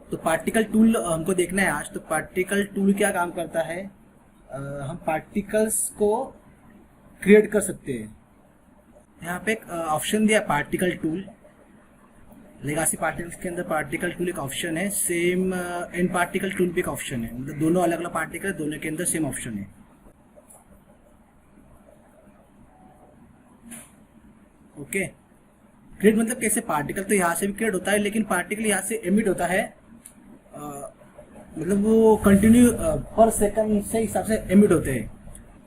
तो particle tool हमको देखना है आज। तो पार्टिकल टूल क्या काम करता है, हम पार्टिकल्स को क्रिएट कर सकते हैं। यहाँ पे एक ऑप्शन दिया पार्टिकल टूल, लेगासी पार्टिकल्स के अंदर पार्टिकल टूल एक ऑप्शन है, सेम एन पार्टिकल टूल भी एक ऑप्शन है। मतलब दोनों अलग अलग पार्टिकल, दोनों के अंदर सेम ऑप्शन है। ओके, क्रिएट मतलब कैसे, पार्टिकल तो यहाँ से भी क्रिएट होता है, लेकिन पार्टिकल यहाँ से एमिट होता है, मतलब वो कंटिन्यू पर सेकंड से हिसाब से एमिट होते हैं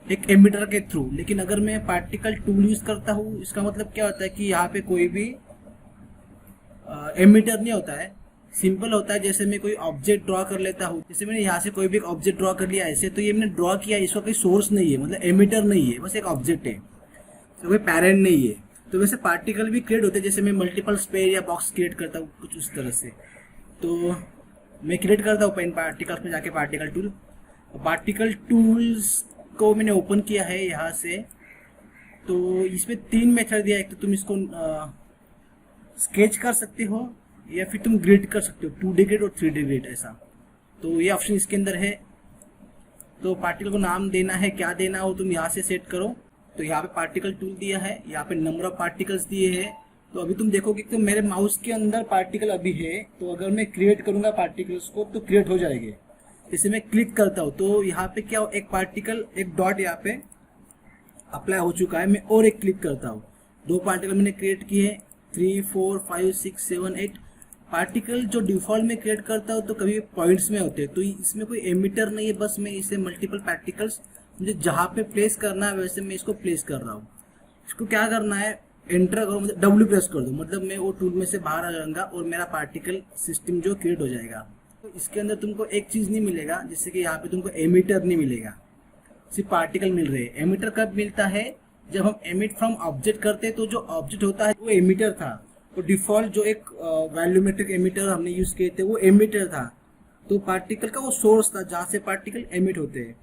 एक एमिटर के थ्रू। लेकिन अगर मैं पार्टिकल टूल यूज करता हूँ, इसका मतलब क्या होता है कि यहाँ पे कोई भी एमिटर नहीं होता है, सिंपल होता है। जैसे मैं कोई ऑब्जेक्ट ड्रॉ कर लेता हूँ, जैसे मैंने यहाँ से कोई भी ऑब्जेक्ट ड्रॉ कर लिया ऐसे, तो ये मैंने ड्रॉ किया, इसका कोई सोर्स नहीं है, मतलब एमिटर नहीं है, बस एक ऑब्जेक्ट है, तो कोई पेरेंट नहीं है। तो वैसे पार्टिकल भी क्रिएट होते हैं, जैसे मैं मल्टीपल स्पेयर या बॉक्स क्रिएट करता हूँ कुछ उस तरह से। तो मैं क्रिएट करता हूँ पेन पार्टिकल्स में जाके पार्टिकल टूल। पार्टिकल टूल्स को मैंने ओपन किया है यहाँ से। तो इसमें 3 मेथड दिया है, एक तो तुम इसको स्केच कर सकते हो या फिर तुम ग्रिड कर सकते हो, 2D ग्रिड और 3D ग्रिड ऐसा। तो ये ऑप्शन इसके अंदर है। तो पार्टिकल को नाम देना है, क्या देना हो तुम यहाँ से सेट करो। तो यहाँ पे पार्टिकल टूल दिया है, यहाँ पे नंबर ऑफ पार्टिकल्स दिए हैं। तो अभी तुम देखोगे कि तो मेरे माउस के अंदर पार्टिकल अभी है, तो अगर मैं क्रिएट करूंगा पार्टिकल्स को तो क्रिएट हो जाएंगे। जैसे मैं क्लिक करता हूँ तो यहाँ पे क्या हो, एक पार्टिकल, एक डॉट यहाँ पे अप्लाई हो चुका है। मैं और एक क्लिक करता हूँ, 2 पार्टिकल मैंने क्रिएट किए, 3 4 5 6 7 8 पार्टिकल। जो डिफॉल्ट में क्रिएट करता हूँ तो कभी पॉइंट्स में होते हैं, तो इसमें कोई एमिटर नहीं है, बस मैं इसे मल्टीपल पार्टिकल्स मुझे जहाँ पे प्लेस करना है वैसे मैं इसको प्लेस कर रहा हूँ। इसको क्या करना है, एंटर करो, मतलब डब्ल्यू प्रेस कर दो, मतलब मैं वो टूल में से बाहर आ जाऊंगा और मेरा पार्टिकल सिस्टम जो क्रिएट हो जाएगा। तो इसके अंदर तुमको एक चीज नहीं मिलेगा, जैसे कि यहाँ पे तुमको एमिटर नहीं मिलेगा, सिर्फ पार्टिकल मिल रहे हैं। एमिटर कब मिलता है, जब हम एमिट फ्रॉम ऑब्जेक्ट करते हैं, तो जो ऑब्जेक्ट होता है वो एमिटर था। तो डिफॉल्ट जो एक वैल्यूमेट्रिक एमिटर हमने यूज किए थे वो एमिटर था। तो पार्टिकल का वो सोर्स था जहाँ से पार्टिकल एमिट होते हैं।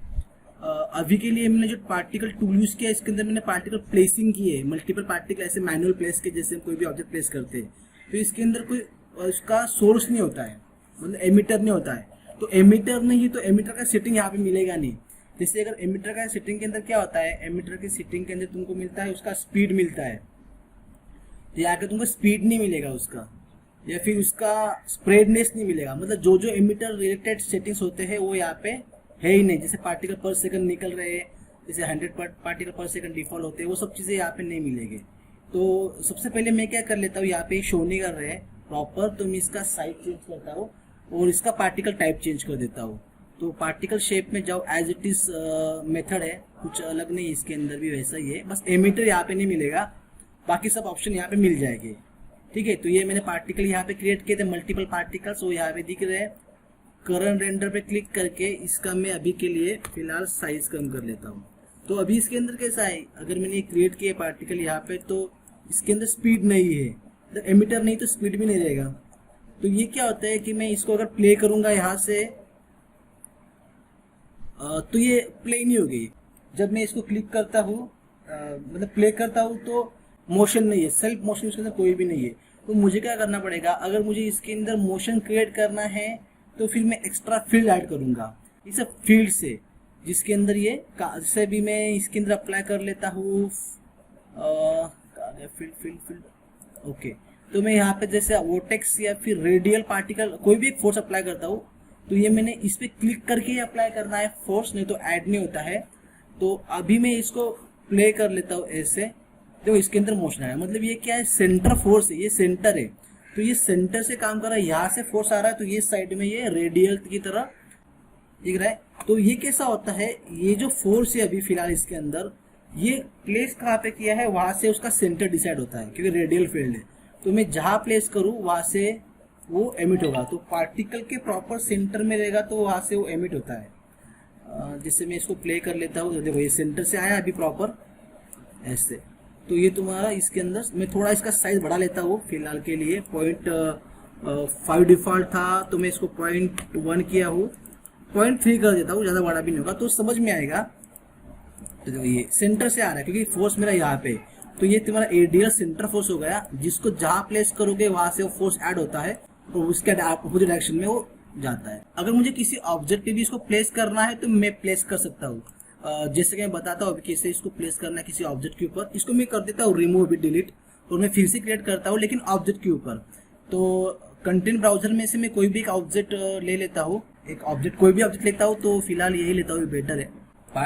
अभी के लिए मैंने जो पार्टिकल टूल यूज किया, इसके अंदर मैंने पार्टिकल प्लेसिंग की है, मल्टीपल पार्टिकल ऐसे मैनुअल प्लेस के, जैसे कोई भी ऑब्जेक्ट प्लेस करते हैं। तो इसके अंदर कोई उसका सोर्स नहीं होता है, मतलब एमिटर नहीं होता है। तो एमिटर नहीं, तो एमिटर का सेटिंग यहाँ पे मिलेगा नहीं। जैसे अगर एमिटर का सेटिंग के अंदर क्या होता है, एमिटर की सेटिंग के अंदर तुमको मिलता है उसका स्पीड मिलता है, तो यहाँ पे तुमको स्पीड नहीं मिलेगा उसका, या फिर उसका स्प्रेडनेस नहीं मिलेगा। मतलब जो जो एमिटर रिलेटेड सेटिंग्स होते हैं वो यहाँ पे है ही नहीं। जैसे पार्टिकल पर सेकंड निकल रहे हैं, जैसे 100 पार्टिकल पर सेकंड डिफॉल्ट होते हैं, वो सब चीज़ें यहाँ पे नहीं मिलेंगे। तो सबसे पहले मैं क्या कर लेता हूँ, यहाँ पे शो नहीं कर रहे हैं प्रॉपर, तो मैं इसका साइज चेंज करता हूँ और इसका पार्टिकल टाइप चेंज कर देता हूँ। तो पार्टिकल शेप में जाओ, एज इट इज मेथड है, कुछ अलग नहीं, इसके अंदर भी वैसा ही है, बस एमिटर यहाँ पे नहीं मिलेगा, बाकी सब ऑप्शन यहाँ पे मिल जाएंगे। ठीक है, तो ये मैंने पार्टिकल यहाँ पे क्रिएट किए थे, मल्टीपल पार्टिकल्स, वो यहाँ पे दिख रहे हैं। करंट रेंडर पे क्लिक करके इसका मैं अभी के लिए फिलहाल साइज कम कर लेता हूँ। तो अभी इसके अंदर कैसा है, अगर मैंने क्रिएट किया पार्टिकल यहाँ पे, तो इसके अंदर स्पीड नहीं है, तो एमिटर नहीं तो स्पीड भी नहीं रहेगा। तो ये क्या होता है कि मैं इसको अगर प्ले करूंगा यहाँ से, तो ये प्ले नहीं होगी। जब मैं इसको क्लिक करता हूँ, मतलब प्ले करता हूँ, तो मोशन नहीं है, सेल्फ मोशन इसके अंदर कोई भी नहीं है। तो मुझे क्या करना पड़ेगा, अगर मुझे इसके अंदर मोशन क्रिएट करना है तो फिर मैं एक्स्ट्रा फील्ड ऐड करूंगा इस फील्ड से, जिसके अंदर ये जैसे भी मैं इसके अंदर अप्लाई कर लेता हूँ फील्ड। ओके, तो मैं यहाँ पे जैसे वोटेक्स या फिर रेडियल पार्टिकल कोई भी एक फोर्स अप्लाई करता हूँ, तो ये मैंने इस पे क्लिक करके ही अप्लाई करना है फोर्स, नहीं तो ऐड नहीं होता है। तो अभी मैं इसको प्ले कर लेता हूँ ऐसे, तो इसके अंदर मोशन आया, मतलब ये क्या है, सेंटर फोर्स है, ये सेंटर है, तो ये सेंटर से काम कर रहा है, यहाँ से फोर्स आ रहा है, तो ये साइड में ये रेडियल की तरह दिख रहा है। तो ये कैसा होता है, ये जो फोर्स है अभी फिलहाल इसके अंदर, ये प्लेस कहाँ पे किया है, वहां से उसका सेंटर डिसाइड होता है, क्योंकि रेडियल फील्ड है। तो मैं जहाँ प्लेस करूँ वहां से वो एमिट होगा, तो पार्टिकल के प्रॉपर सेंटर में रहेगा, तो वहां से वो एमिट होता है। जैसे मैं इसको प्ले कर लेता हूँ, देखो ये सेंटर से आया अभी प्रॉपर ऐसे। तो ये तुम्हारा इसके अंदर, मैं थोड़ा इसका साइज बढ़ा लेता हूँ फिलहाल के लिए, 0.5 डिफॉल्ट था, तो मैं इसको 0.1 किया हूँ, 0.3 कर देता हूँ, ज़्यादा बड़ा भी नहीं होगा, तो समझ में आएगा। तो देखो ये सेंटर से आ रहा है, क्योंकि फोर्स मेरा यहाँ पे, तो ये तुम्हारा एडियल सेंटर फोर्स हो गया, जिसको जहाँ प्लेस करोगे वहां से वो फोर्स ऐड होता है, और उसके अपोजिट डायरेक्शन में वो जाता है। अगर मुझे किसी ऑब्जेक्ट पे भी इसको प्लेस करना है तो मैं प्लेस कर सकता हूँ। जैसे कि मैं बताता हूँ अभी कैसे इसको प्लेस करना है किसी ऑब्जेक्ट के ऊपर। इसको मैं कर देता हूँ रिमूव विद डिलीट और मैं फिर से क्रिएट करता हूँ लेकिन ऑब्जेक्ट के ऊपर। तो कंटेंट ब्राउजर में से मैं कोई भी एक ऑब्जेक्ट ले लेता हूँ, एक ऑब्जेक्ट कोई भी ऑब्जेक्ट लेता हूँ, तो फिलहाल यही लेता हूँ, ये बेटर है।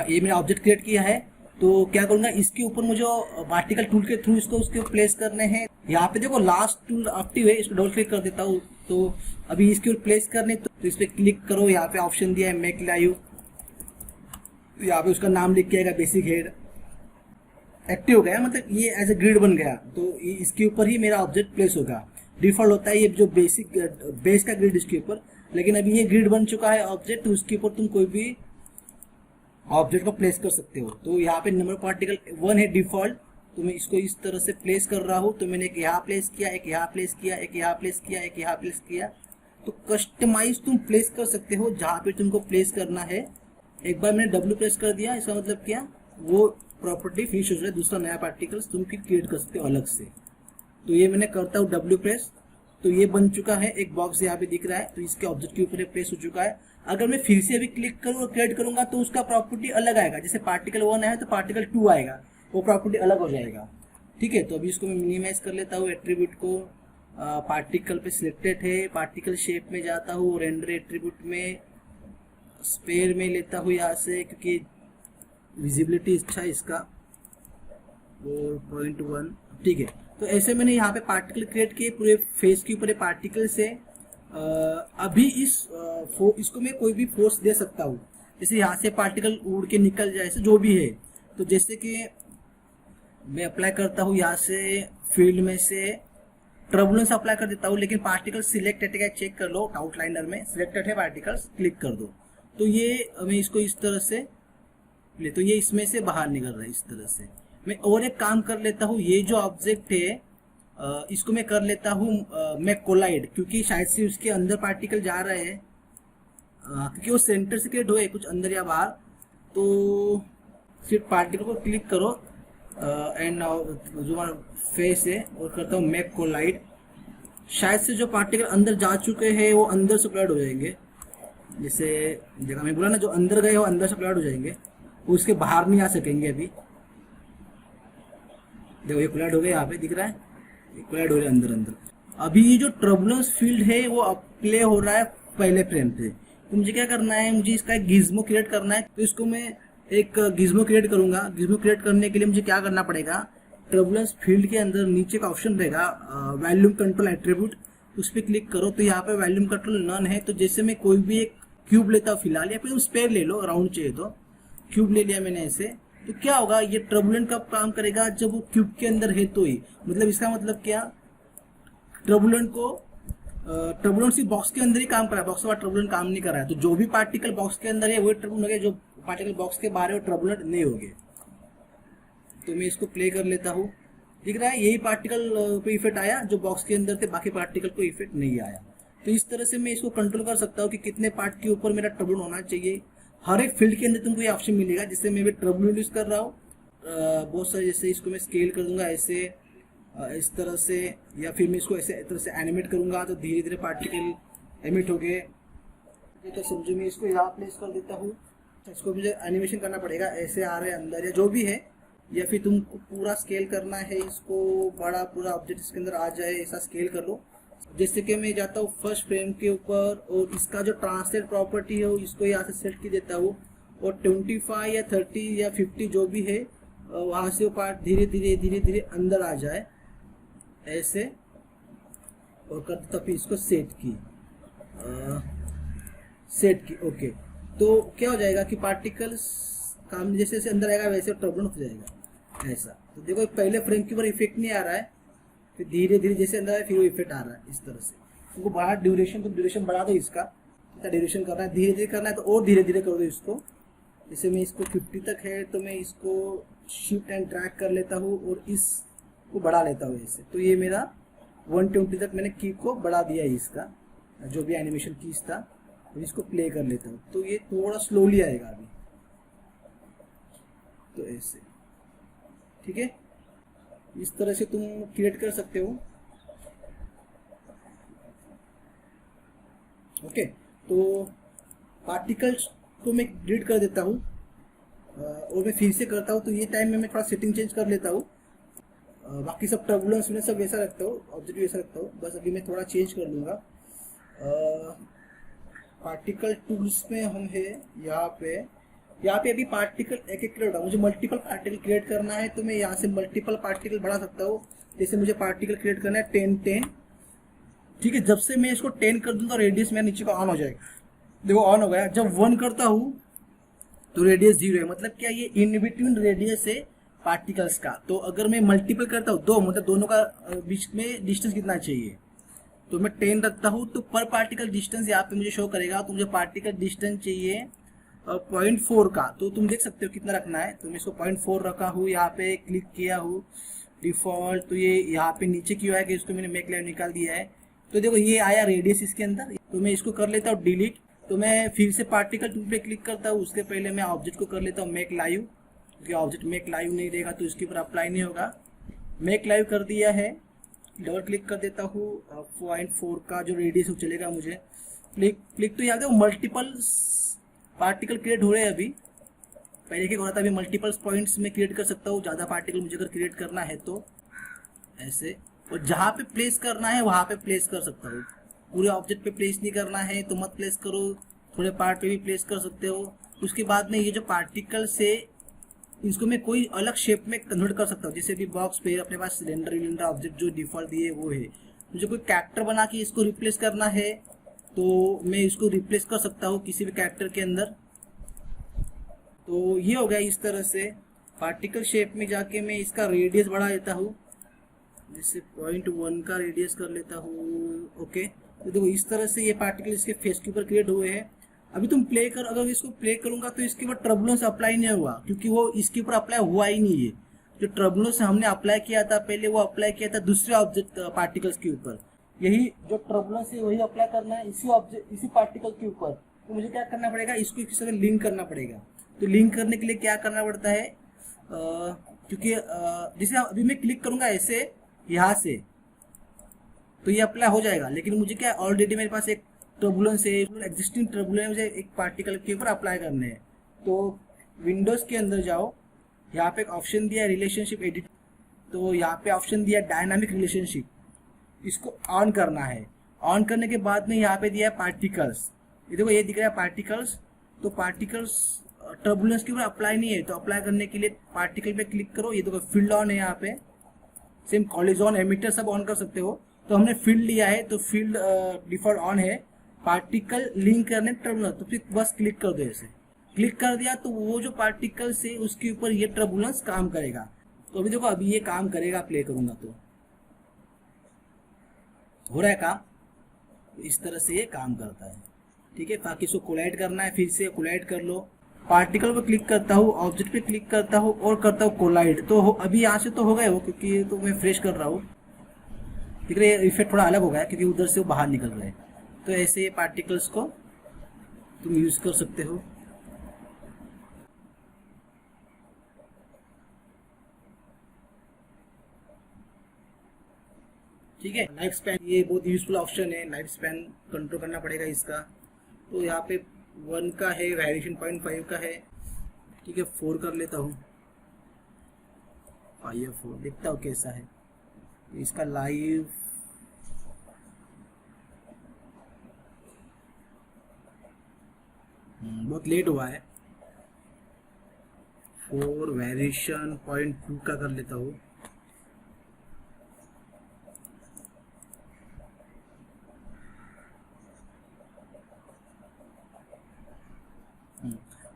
ये मैंने ऑब्जेक्ट क्रिएट किया है, तो क्या करूंगा इसके ऊपर मुझे पार्टिकल टूल के थ्रू इसको उसके ऊपर प्लेस करने हैं। यहाँ पे देखो लास्ट टूल एक्टिव है, इसको डबल क्लिक कर देता हूँ। तो अभी इसके ऊपर प्लेस करने तो इस पर क्लिक करो, यहाँ पे ऑप्शन दिया है मेक लाइव, यहाँ पे उसका नाम लिख के आएगा बेसिक हेड, एक्टिव हो गया, मतलब ये एज ए ग्रिड बन गया। तो इसके ऊपर ही मेरा ऑब्जेक्ट प्लेस होगा। डिफॉल्ट होता है ये जो बेसिक बेस का ग्रिड इसके ऊपर, लेकिन अभी ये ग्रिड बन चुका है ऑब्जेक्ट, तो उसके ऊपर तुम कोई भी ऑब्जेक्ट को प्लेस कर सकते हो। तो यहाँ पे नंबर पार्टिकल 1 है डिफॉल्ट, तो मैं इसको इस तरह से प्लेस कर रहा हूँ। तो मैंने एक यहाँ प्लेस किया, एक यहाँ प्लेस किया, एक यहाँ प्लेस किया, एक यहाँ प्लेस किया। तो कस्टमाइज तुम प्लेस कर सकते हो जहाँ पे तुमको प्लेस करना है। एक बार मैंने W प्रेस कर दिया, इसका मतलब क्या, वो प्रॉपर्टी फिनिश हो जाए, दूसरा नया पार्टिकल्स तुम क्रिएट कर सकते हो अलग से। तो ये मैंने करता हूँ W प्रेस, तो ये बन चुका है, एक बॉक्स यहाँ पे दिख रहा है, तो इसके ऑब्जेक्ट के ऊपर प्लेस हो चुका है। अगर मैं फिर से अभी क्लिक करूँ और क्रिएट करूंगा तो उसका प्रॉपर्टी अलग आएगा। जैसे पार्टिकल 1 है तो पार्टिकल 2 आएगा, वो प्रॉपर्टी अलग हो जाएगा। ठीक है, तो अभी इसको मैं मिनिमाइज कर लेता हूँ एट्रीब्यूट को। पार्टिकल पे सिलेक्टेड है, पार्टिकल शेप में जाता हूँ, रेंडर एट्रीब्यूट में स्पेयर में लेता हूँ यहाँ से, क्योंकि विजिबिलिटी अच्छा है इसका, 4.1। ठीक है, तो ऐसे मैंने यहाँ पे पार्टिकल क्रिएट किए पूरे फेस के ऊपर पार्टिकल से। अभी इसको मैं कोई भी फोर्स दे सकता हूँ, जैसे यहाँ से पार्टिकल उड़ के निकल जाए, ऐसे जो भी है। तो जैसे कि मैं अप्लाई करता हूँ यहाँ से फील्ड में से टर्बुलेंस अप्लाई कर देता हूँ, लेकिन पार्टिकल सिलेक्टेड है, चेक कर लो आउटलाइनर में सिलेक्टेड है पार्टिकल्स, क्लिक कर दो। तो ये मैं इसको इस तरह से ले, तो ये इसमें से बाहर निकल रहा है इस तरह से। मैं और एक काम कर लेता हूँ, ये जो ऑब्जेक्ट है इसको मैं कर लेता हूँ मैं कोलाइड, क्योंकि शायद से उसके अंदर पार्टिकल जा रहे हैं, क्योंकि वो सेंटर से क्रिएट हुए कुछ अंदर या बाहर। तो सिर्फ पार्टिकल को क्लिक करो एंड जो फेस है और करता हूँ मेक कोलाइड। शायद से जो पार्टिकल अंदर जा चुके हैं वो अंदर से कोलाइड हो जाएंगे, जैसे जगह मैं बोला ना, जो अंदर गए वो अंदर से कोलाइड हो जाएंगे, वो उसके बाहर नहीं आ सकेंगे। अभी देखो ये कोलाइड हो गया, यहाँ पे दिख रहा है कोलाइड हो रहा है अंदर अंदर। अभी ये जो टर्बुलेंस फील्ड है वो प्ले हो रहा है पहले फ्रेम पे। तो मुझे क्या करना है, मुझे इसका एक गिज्मो क्रिएट करना है। तो इसको मैं एक गिज्मो क्रिएट करूंगा। गिज्मो क्रिएट करने के लिए मुझे क्या करना पड़ेगा, टर्बुलेंस फील्ड के अंदर नीचे का ऑप्शन रहेगा वॉल्यूम कंट्रोल एट्रीब्यूट, उस पर क्लिक करो। तो यहाँ पे वॉल्यूम कंट्रोल नन है। तो जैसे मैं कोई भी एक क्यूब लेता हूँ फिलहाल, या फिर स्पेयर ले लो, राउंड चाहिए तो क्यूब ले लिया मैंने ऐसे। तो क्या होगा, ये टर्बुलेंट कब काम करेगा, जब वो क्यूब के अंदर है तो ही। मतलब इसका मतलब क्या, टर्बुलेंट को टर्बुलेंट सिर्फ बॉक्स के अंदर ही काम कर रहा है, बॉक्स के बाहर टर्बुलेंट काम नहीं कर रहा है। तो जो भी पार्टिकल बॉक्स के अंदर है वही टर्बुलेंट हो गया, जो पार्टिकल बॉक्स के बाहर है वो टर्बुलेंट नहीं हो गए। तो मैं इसको प्ले कर लेता हूँ, दिख रहा है यही पार्टिकल पे इफेक्ट आया जो बॉक्स के अंदर थे, बाकी पार्टिकल को इफेक्ट नहीं आया। तो इस तरह से मैं इसको कंट्रोल कर सकता हूँ कि कितने पार्ट के ऊपर मेरा टर्बुलेंट होना चाहिए। हर एक फील्ड के अंदर तुमको ये ऑप्शन मिलेगा। जैसे मैं भी टर्बुलेंट यूज कर रहा हूँ बहुत सारे, जैसे इसको मैं स्केल कर दूंगा ऐसे इस तरह से, या फिर मैं इसको ऐसे तरह से एनिमेट करूंगा तो धीरे धीरे पार्टिकल एमिट हो गए। तो समझो मैं इसको यहाँ प्लेस कर देता हूँ, इसको मुझे एनिमेशन करना पड़ेगा, ऐसे आ रहे हैं अंदर या जो भी है, या फिर तुमको पूरा स्केल करना है इसको, बड़ा पूरा ऑब्जेक्ट इसके अंदर आ जाए ऐसा स्केल कर लो। जैसे कि मैं जाता हूँ फर्स्ट फ्रेम के ऊपर और इसका जो ट्रांसलेट प्रॉपर्टी है इसको यहाँ से सेट कर देता हूँ, और 25 या 30 या 50 जो भी है वहाँ से वो पार्ट धीरे धीरे अंदर आ जाए ऐसे, और कर देता फिर इसको सेट की ओके। तो क्या हो जाएगा कि पार्टिकल्स काम जैसे जैसे अंदर आएगा वैसे टर्बुलेंट हो जाएगा ऐसा। तो देखो पहले फ्रेम के ऊपर इफेक्ट नहीं आ रहा है, फिर धीरे धीरे जैसे अंदर आए फिर वो इफेक्ट आ रहा है इस तरह से। तुमको बाहर ड्यूरेशन, तो ड्यूरेशन बढ़ा दो इसका, कितना ड्यूरेशन करना है, धीरे धीरे करना है तो और धीरे धीरे कर दो इसको। जैसे मैं इसको 50 तक है तो मैं इसको शिफ्ट एंड ड्रैग कर लेता हूँ और इसको बढ़ा लेता हूँ ऐसे। तो ये मेरा 120 तक मैंने की को बढ़ा दिया है इसका, जो भी एनिमेशन कीज था। तो इसको प्ले कर लेता हूँ तो ये थोड़ा स्लोली आएगा अभी, तो ऐसे। ठीक है, इस तरह से तुम क्रिएट कर सकते हो। ओके, तो पार्टिकल्स को मैं डिलीट कर देता हूँ और मैं फिर से करता हूँ, तो ये टाइम में मैं थोड़ा सेटिंग चेंज कर लेता हूँ। बाकी सब टर्बुलेंस में सब वैसा रखता हूँ, ऑब्जेक्ट वैसा रखता हूँ, बस अभी मैं थोड़ा चेंज कर लूँगा। पार्टिकल टूल्स में हम है यहाँ पे अभी पार्टिकल एक एक क्रिएट होगा। मुझे मल्टीपल पार्टिकल क्रिएट करना है, तो मैं यहाँ से मल्टीपल पार्टिकल बढ़ा सकता हूँ। जैसे मुझे पार्टिकल क्रिएट करना है 10 ठीक है। जब से मैं इसको 10 कर दूँ तो रेडियस मेरा नीचे का ऑन हो जाएगा। देखो ऑन हो गया। जब 1 करता हूँ तो रेडियस 0 है, मतलब क्या ये इन बिटवीन रेडियस है पार्टिकल्स का। तो अगर मैं मल्टीपल करता हूँ 2, मतलब दोनों का बीच में डिस्टेंस कितना चाहिए, तो मैं 10 रखता हूँ, तो पर पार्टिकल डिस्टेंस यहाँ पे मुझे शो करेगा। तो मुझे पार्टिकल डिस्टेंस चाहिए 0.4 का, तो तुम देख सकते हो कितना रखना है। तो मैं इसको 0.4 रखा हूँ, यहाँ पे क्लिक किया हूँ डिफॉल्ट, तो ये यहाँ पे नीचे क्यों है कि इसको मैंने मेक लाइन निकाल दिया है। तो देखो ये आया रेडियस इसके अंदर। तो मैं इसको कर लेता हूँ डिलीट। तो मैं फिर से पार्टिकल टूल पे क्लिक करता हूँ, उसके पहले मैं ऑब्जेक्ट को कर लेता हूँ मेक लाइव, क्योंकि ऑब्जेक्ट मेक लाइव नहीं देगा तो इसके ऊपर अप्लाई नहीं होगा। मेक लाइव कर दिया है, डबल क्लिक कर देता हूँ 0.4 का जो रेडियस चलेगा मुझे। क्लिक तो यहाँ देखो मल्टीपल पार्टिकल क्रिएट हो रहे हैं अभी। पहले क्या हो रहा था, अभी मल्टीपल पॉइंट्स में क्रिएट कर सकता हूँ ज़्यादा पार्टिकल मुझे अगर क्रिएट करना है तो ऐसे, और जहाँ पे प्लेस करना है वहाँ पे प्लेस कर सकता हूँ। पूरे ऑब्जेक्ट पे प्लेस नहीं करना है तो मत प्लेस करो, थोड़े पार्ट पे भी प्लेस कर सकते हो। उसके बाद में ये जो पार्टिकल से इसको मैं कोई अलग शेप में कन्वर्ट कर सकता हूँ। जैसे भी बॉक्स पे अपने पास सिलेंडर ऑब्जेक्ट जो डिफॉल्ट दिए वो है, मुझे कोई कैरेक्टर बना के इसको रिप्लेस करना है तो मैं इसको रिप्लेस कर सकता हूँ किसी भी कैरेक्टर के अंदर। तो ये हो गया इस तरह से। पार्टिकल शेप में जाके मैं इसका रेडियस बढ़ा देता हूँ, जैसे 0.1 का रेडियस कर लेता हूँ। ओके, तो देखो इस तरह से ये पार्टिकल इसके फेस के ऊपर क्रिएट हुए हैं। अभी तुम प्ले कर, अगर इसको प्ले करूंगा तो इसके ऊपर टर्बुलेंस अप्लाई नहीं होगा, क्योंकि वो इसके ऊपर अप्लाई हुआ ही नहीं है। जो टर्बुलेंस हमने अप्लाई किया था पहले, वो अप्लाई किया था दूसरे ऑब्जेक्ट पार्टिकल्स के ऊपर। यही जो टर्बुलेंस है वही अप्लाई करना है इसी ऑब्जेक्ट इसी पार्टिकल के ऊपर। तो मुझे क्या करना पड़ेगा, इसको किसी से लिंक करना पड़ेगा। तो लिंक करने के लिए क्या करना पड़ता है, क्योंकि जैसे अभी मैं क्लिक करूंगा ऐसे यहाँ से तो ये अप्लाई हो जाएगा, लेकिन मुझे क्या ऑलरेडी मेरे पास एक टर्बुलेंस है, एग्जिस्टिंग टर्बुलेंस मुझे एक पार्टिकल के ऊपर अप्लाई करने हैं। तो विंडोज के अंदर जाओ, यहाँ पे एक ऑप्शन दिया है रिलेशनशिप एडिट, तो यहाँ पे ऑप्शन दिया डायनामिक रिलेशनशिप, इसको ऑन करना है। ऑन करने के बाद में यहाँ पे दिया है पार्टिकल्स, ये देखो ये दिख रहा है पार्टिकल्स। तो पार्टिकल्स टर्बुलेंस के ऊपर अप्लाई नहीं है, तो अप्लाई करने के लिए पार्टिकल पे क्लिक करो। ये देखो फील्ड ऑन है, यहाँ पे सेम कॉलिजन एमिटर सब ऑन कर सकते हो। तो हमने फील्ड लिया है तो फील्ड डिफॉल्ट ऑन है। पार्टिकल लिंक करने टर्बुलेंस, तो फिर बस क्लिक कर दो। ऐसे क्लिक कर दिया तो वो जो पार्टिकल से उसके ऊपर ये टर्बुलेंस काम करेगा। तो अभी देखो अभी ये काम करेगा, प्ले करूंगा तो हो रहा है काम। तो इस तरह से ये काम करता है, ठीक है। ताकि इसको कोलाइड करना है, फिर से कोलाइड कर लो। पार्टिकल पर क्लिक करता हूँ, ऑब्जेक्ट पे क्लिक करता हूँ और करता हूँ कोलाइड। तो अभी यहाँ से तो हो गए वो, क्योंकि तो मैं फ्रेश कर रहा हूँ, ठीक है। इफेक्ट थोड़ा अलग हो गया क्योंकि उधर से वो बाहर निकल रहे हैं। तो ऐसे ये पार्टिकल्स को तुम यूज कर सकते हो। ठीक है। लाइफ स्पैन, ये बहुत यूजफुल ऑप्शन है, लाइफ स्पैन कंट्रोल करना पड़ेगा इसका। तो यहाँ पे 1 का है, वेरिएशन 0.5 का है, ठीक है। 4 कर लेता हूँ, 4 देखता हूँ कैसा है इसका लाइव। बहुत लेट हुआ है। 4 वेरिएशन 0.2 का कर लेता हूँ।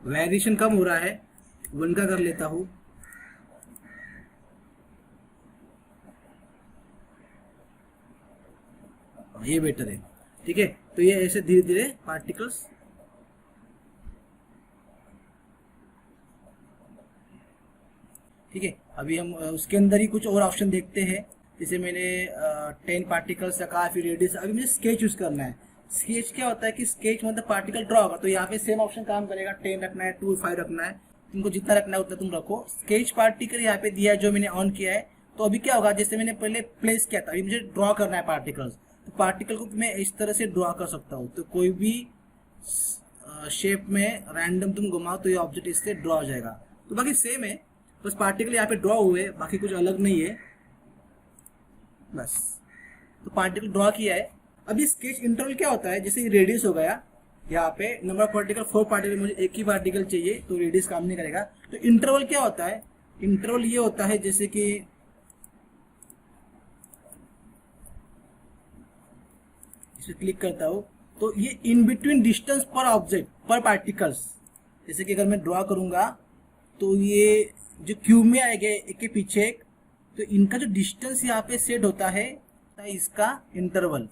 वेरिएशन कम हो रहा है, 1 का कर लेता हूँ। ये बेटर है, ठीक है। तो ये ऐसे धीरे धीरे पार्टिकल्स, ठीक है। अभी हम उसके अंदर ही कुछ और ऑप्शन देखते हैं। जैसे मैंने 10 पार्टिकल्स रखा, फिर रेडियस। अभी मुझे स्केच यूज करना है। स्केच क्या होता है कि स्केच मतलब पार्टिकल ड्रॉ होगा, तो यहाँ पे सेम ऑप्शन काम करेगा। 10 रखना है, 2, 5 रखना है, तुमको जितना रखना है उतना तुम रखो। स्केच पार्टिकल यहाँ पे दिया है जो मैंने ऑन किया है। तो अभी क्या होगा, जैसे मैंने पहले प्लेस किया था, अभी मुझे ड्रॉ करना है पार्टिकल्स, तो पार्टिकल को मैं इस तरह से ड्रॉ कर सकता हूँ। तो कोई भी शेप में रैंडम तुम घुमाओ तो ये ऑब्जेक्ट इससे ड्रॉ हो जाएगा। तो बाकी सेम है, बस पार्टिकल यहाँ पे ड्रॉ हुए, बाकी कुछ अलग नहीं है बस। तो पार्टिकल ड्रॉ किया है। अब ये स्केच इंटरवल क्या होता है, जैसे ये रेडियस हो गया, यहाँ पे नंबर ऑफ पार्टिकल 4 पार्टिकल, मुझे एक ही पार्टिकल चाहिए तो रेडियस काम नहीं करेगा। तो इंटरवल क्या होता है, इंटरवल ये होता है जैसे कि इसे क्लिक करता हूँ तो ये इन बिटवीन डिस्टेंस पर ऑब्जेक्ट पर पार्टिकल्स, जैसे कि अगर मैं ड्रॉ करूंगा तो ये जो क्यूब में आएगा एक के पीछे एक, तो इनका जो डिस्टेंस यहाँ पे सेट होता है इसका इंटरवल।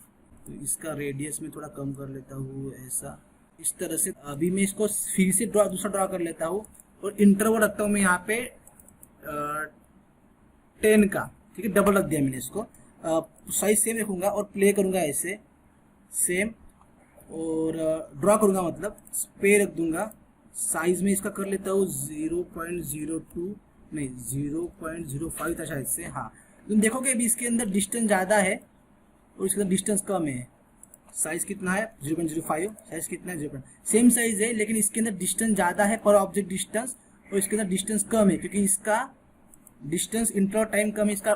तो इसका रेडियस में थोड़ा कम कर लेता हूँ ऐसा, इस तरह से। अभी मैं इसको फिर से दूसरा ड्रॉ कर लेता हूँ और इंटरवल रखता हूँ मैं यहाँ पे 10 का, ठीक है, डबल रख दिया मैंने इसको। साइज सेम रखूंगा और प्ले करूंगा ऐसे सेम, और ड्रॉ करूंगा मतलब पे रख दूंगा। साइज में इसका कर लेता हूँ 0.02 नहीं 0.05 था शायद से। हाँ, तुम देखोगे अभी इसके अंदर डिस्टेंस ज़्यादा है और इसके अंदर डिस्टेंस कम है। साइज कितना है 0.05, साइज कितना है 0. सेम साइज है लेकिन इसके अंदर डिस्टेंस ज़्यादा है पर ऑब्जेक्ट डिस्टेंस, और इसके अंदर डिस्टेंस कम है क्योंकि इसका डिस्टेंस इंटर टाइम कम है, इसका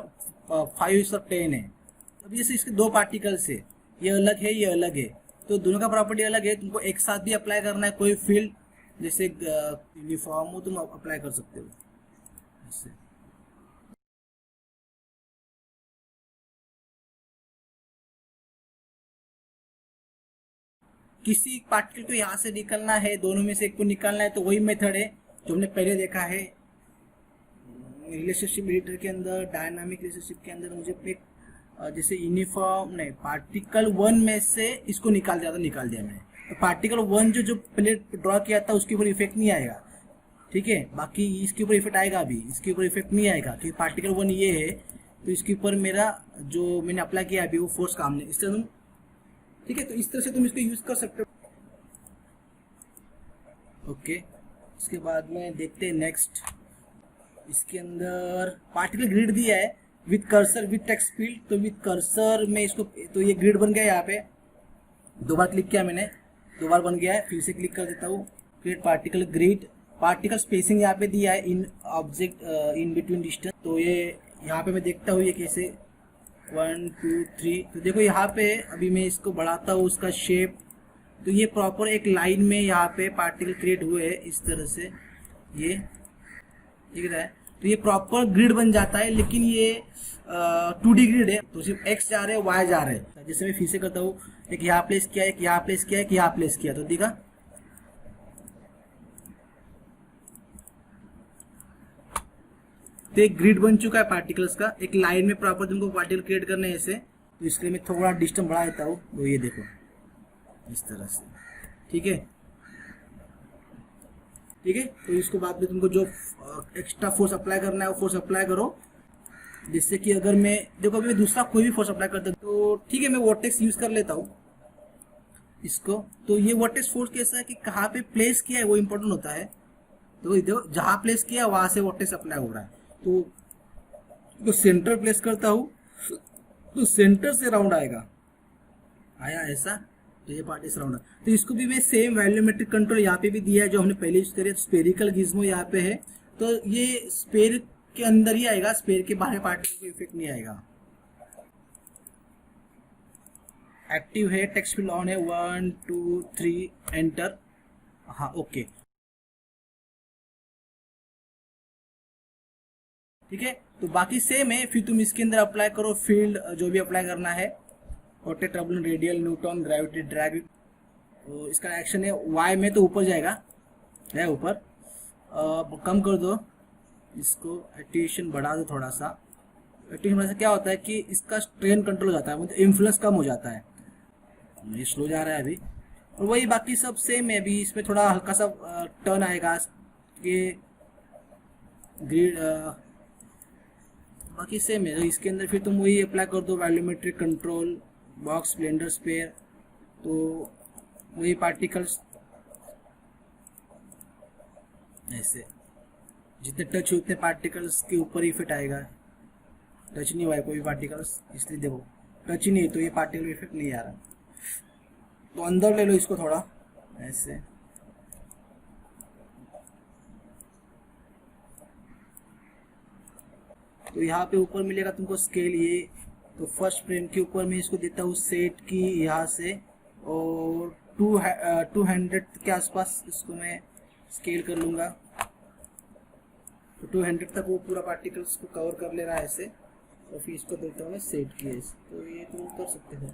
5 इसका 10 है। अब जैसे इसके दो पार्टिकल्स है, ये अलग है ये अलग है, तो दोनों का प्रॉपर्टी अलग है। तुमको एक साथ भी अप्लाई करना है, कोई फील्ड जैसे यूनिफॉर्म हो तुम अप्लाई कर सकते हो इससे। किसी पार्टिकल को यहाँ से निकालना है, दोनों में से एक को निकालना है, तो वही मेथड है जो हमने पहले देखा है रिलेशनशिप एडिटर के अंदर, डायनामिक रिलेशनशिप के अंदर। मुझे एक जैसे यूनिफॉर्म नहीं, पार्टिकल 1 में से इसको निकाल दिया मैंने। तो पार्टिकल 1 जो पहले ड्रॉ किया था उसके ऊपर इफेक्ट नहीं आएगा, ठीक है। बाकी इसके ऊपर इफेक्ट आएगा, अभी इसके ऊपर इफेक्ट नहीं आएगा क्योंकि पार्टिकल 1 ये है, तो इसके ऊपर मेरा जो मैंने अप्लाई किया अभी वो फोर्स काम नहीं। इस तरह तुम, ठीक है, तो इस तरह से तुम इसको यूज कर सकते हो। ओके, इसके बाद में देखते हैं नेक्स्ट। इसके अंदर पार्टिकल ग्रिड दिया है with cursor with text field. तो विद कर्सर में इसको, तो ये ग्रिड बन गया यहाँ पे, 2 बार क्लिक किया मैंने, 2 बार बन गया है। फिर से क्लिक कर देता हूँ, create particle grid. Particle spacing यहाँ पे दिया है इन ऑब्जेक्ट इन बिटवीन डिस्टेंस। तो ये यहाँ पे मैं देखता हूँ ये कैसे 1 2 3। तो देखो यहाँ पे अभी मैं इसको बढ़ाता हूँ उसका शेप, तो ये प्रॉपर एक लाइन में यहाँ पे पार्टिकल क्रिएट हुए हैं इस तरह से, ये दिख रहा है। तो ये प्रॉपर ग्रिड बन जाता है, लेकिन ये 2D ग्रिड है, तो सिर्फ एक्स जा रहे हैं वाई जा रहे हैं। जैसे मैं फिर से करता हूँ, एक यहाँ प्लेस किया, एक यहाँ प्लेस किया, एक यहाँ प्लेस किया, तो दिखा। तो एक ग्रिड बन चुका है पार्टिकल्स का, एक लाइन में प्रॉपर तुमको पार्टिकल क्रिएट करने ऐसे। तो इसके लिए मैं थोड़ा डिस्टेंस बढ़ा देता हूँ, वो ये देखो इस तरह से, ठीक है, ठीक है। तो इसको बाद में तुमको जो एक्स्ट्रा फोर्स अप्लाई करना है वो फोर्स अप्लाई करो, जिससे कि अगर मैं देखो अभी मैं दूसरा कोई भी फोर्स अप्लाई करता हूँ तो ठीक है, मैं वर्टेक्स यूज कर लेता हूँ इसको। तो ये वर्टेक्स फोर्स कैसा है कि कहाँ पे प्लेस किया है वो इम्पोर्टेंट होता है। तो देखो जहाँ प्लेस किया वहां से वर्टेक्स अप्लाई हो रहा है। तो सेंटर प्लेस करता हूँ तो सेंटर से राउंड आएगा, आया ऐसा, तो ये पार्ट इस राउंड। तो इसको भी मैं सेम वैल्यूमेट्रिक कंट्रोल यहाँ पे भी दिया है जो हमने पहले यूज करी है। स्पेरिकल गिज्मो यहाँ पे है, तो ये स्पेयर के अंदर ही आएगा, स्पेयर के बाहर पार्ट को इफेक्ट नहीं आएगा। एक्टिव है, टेक्स्ट फील्ड ऑन है, 1 2 3 एंटर। हाँ ओके, ठीक है। तो बाकी सेम है, फिर तुम इसके अंदर अप्लाई करो फील्ड जो भी अप्लाई करना है, rotate, turbulent, radial, Newton, gravity, drag. तो इसका एक्शन है वाई में, तो ऊपर जाएगा, है ऊपर। कम कर दो इसको, एट्यूएशन बढ़ा दो थोड़ा सा। एट्यूएशन बढ़ने से क्या होता है कि इसका स्ट्रेन कंट्रोल हो जाता है, मतलब इन्फ्लुएंस कम हो जाता है। ये स्लो जा रहा है अभी, और वही बाकी सब सेम है। अभी इसमें थोड़ा हल्का सा टर्न आएगा कि ग्रिड, बाकी सेम है। तो इसके अंदर फिर तुम वही अप्लाई कर दो, volumetric control, box, blender, spare. तो वही पार्टिकल्स ऐसे जितने टच उतने पार्टिकल्स के ऊपर ही फिट आएगा, टच नहीं हुआ है कोई भी पार्टिकल्स, इसलिए देखो टच ही नहीं, तो ये पार्टिकल इफेक्ट नहीं आ रहा। तो अंदर ले लो इसको थोड़ा ऐसे, तो यहाँ पे ऊपर मिलेगा तुमको स्केल ये। तो फर्स्ट फ्रेम के ऊपर मैं इसको देता हूँ सेट की यहाँ से, और 200 के आसपास इसको मैं स्केल कर लूँगा। तो 200 तक वो पूरा पार्टिकल्स को कवर कर ले रहा है ऐसे, और फिर इसको देता हूँ मैं सेट की ऐसे। तो ये तुम कर सकते हो।